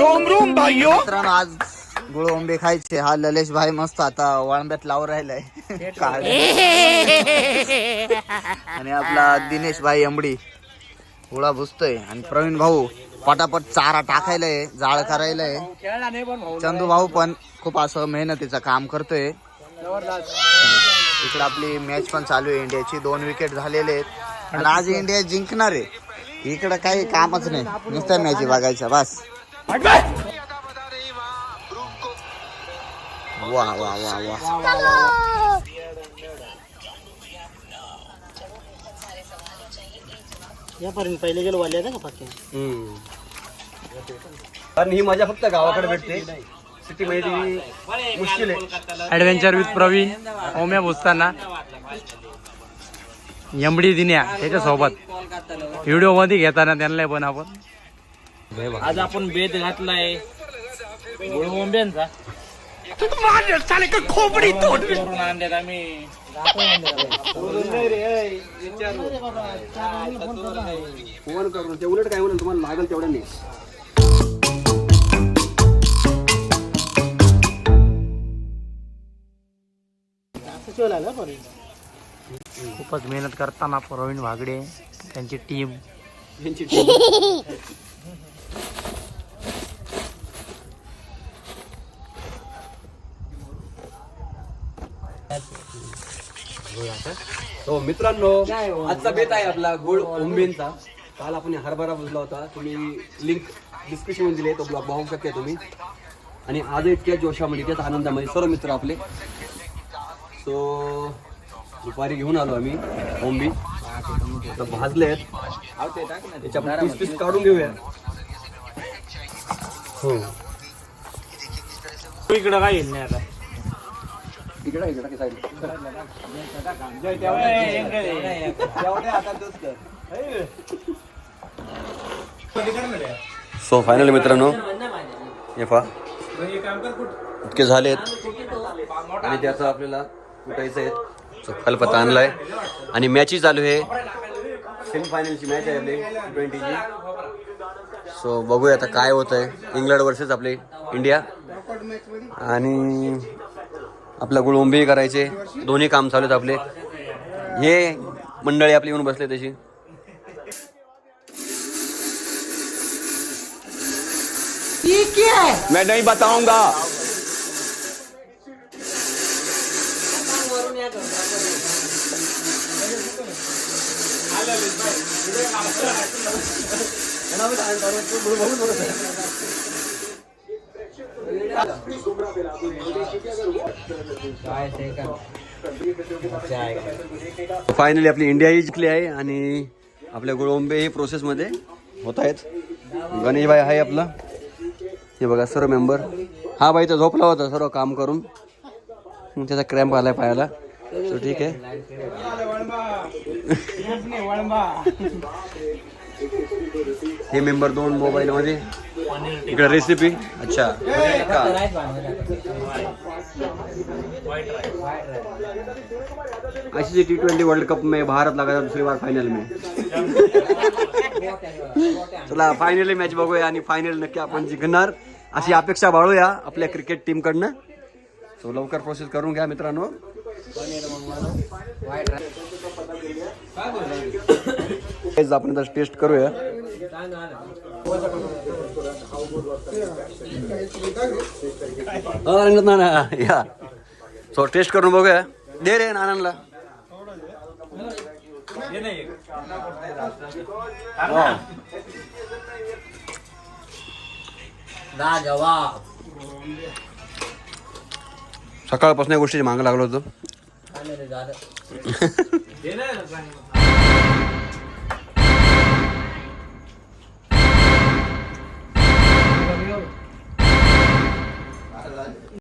Rome Rome भाइयों. मित्रांनो आज गुळवंबे खायचे. हा ललेश भाई मस्त आता वाळंब्यात लावून राहिलाय आणि आपला दिनेश भाई अंबडी गोळा भुसतोय आणि प्रवीण भाऊ पटापट चारा टाकायलाय, जाळ करायलाय. चंदू भाऊ पण खूप असं मेहनतीचं काम करतोय. इकडे आपली मॅच पण चालू आहे इंडियाची. 2 विकेट झालेले आहेत आणि आज इंडिया जिंकणार आहे. इकडे काही कामच नाही, नुसत्या मॅच बघायच्या बस. वा वा वा वा यापर्यंत पहिले गेलो वाले का पक्के. कारण ही मजा फक्त गावाकडे भेटते, सिटी मध्ये मुश्किल आहे. Adventure with Pravin Omya बोसताना MD दिन्या त्याच्या सोबत व्हिडिओ मध्ये घेताना त्यांना पण आपण आज आपण बेत घातलाय गुळवंब्यांचा. खोपडी तोड. आणल्यात आम्ही. फोन करून ते उलट काय म्हणून तुम्हाला लागेल तेवढं नाही. खूपच मेहनत करताना प्रवीण भागडे त्यांची टीम हो मित्रांनो, आजचा बेत आहे आपला गुळ ओंबेंचा. काल आपण हरभरा बुजला होता, तुम्ही लिंक डिस्क्रिप्शन मध्ये दिले, तो ब्लॉग पाहू शकता तुम्ही. आणि आज इतक्या जोशामध्ये, इतक्याच आनंदामध्ये सर्व मित्र आपले. सो दुपारी घेऊन आलो आम्ही ओंबी, भाजले आहेत. त्याच्या आपण पीस काढून घेऊया. हो इकडं काय येईल नाही आता. इकडे इकडे साईड. सो फायनली मित्रांनो हे पहा इतके झालेत आणि त्याचं आपल्याला कुटायचं आहे. सो खलपत्ता आणलाय आणि मॅचही चालू आहे. सेमीफायनलची मॅच आहे आपली T20ची. सो बघूया आता काय होत आहे. इंग्लंड वर्सेस आपले इंडिया आणि आपला गुळवंबी करायचे. दोन्ही काम चालू आहेत आपले. हे मंडळी आपली येऊन बसले तशी. मैं नहीं बताऊंगा. फायनली आपली इंडियाही जिंकली आहे आणि आपल्या गुळवंबे हे प्रोसेसमध्ये होत आहेत. गणेश भाई आहे आपला, हे बघा सर्व मेंबर. हा बाई तर झोपला होता सर्व काम करून, त्याचा क्रॅम्प आलाय पायाला. तो ठीक आहे. हे मेंबर 2 मोबाईल मध्ये. इकडे रेसिपी. अच्छा ICC T20 वर्ल्ड कप में भारत लगा दूसरी बार फाइनल में. चला फायनली मॅच बघूया आणि फायनल नक्की आपण जिंकणार अशी अपेक्षा बाळूया आपल्या क्रिकेट टीम कडनं. सो लवकर प्रोसेस करून घ्या मित्रांनो. आपण आता टेस्ट करूया. ना या सो टेस्ट करून बघूया. दे रे नानांना. सकाळपासून या गोष्टीची मागं लागलो होतो.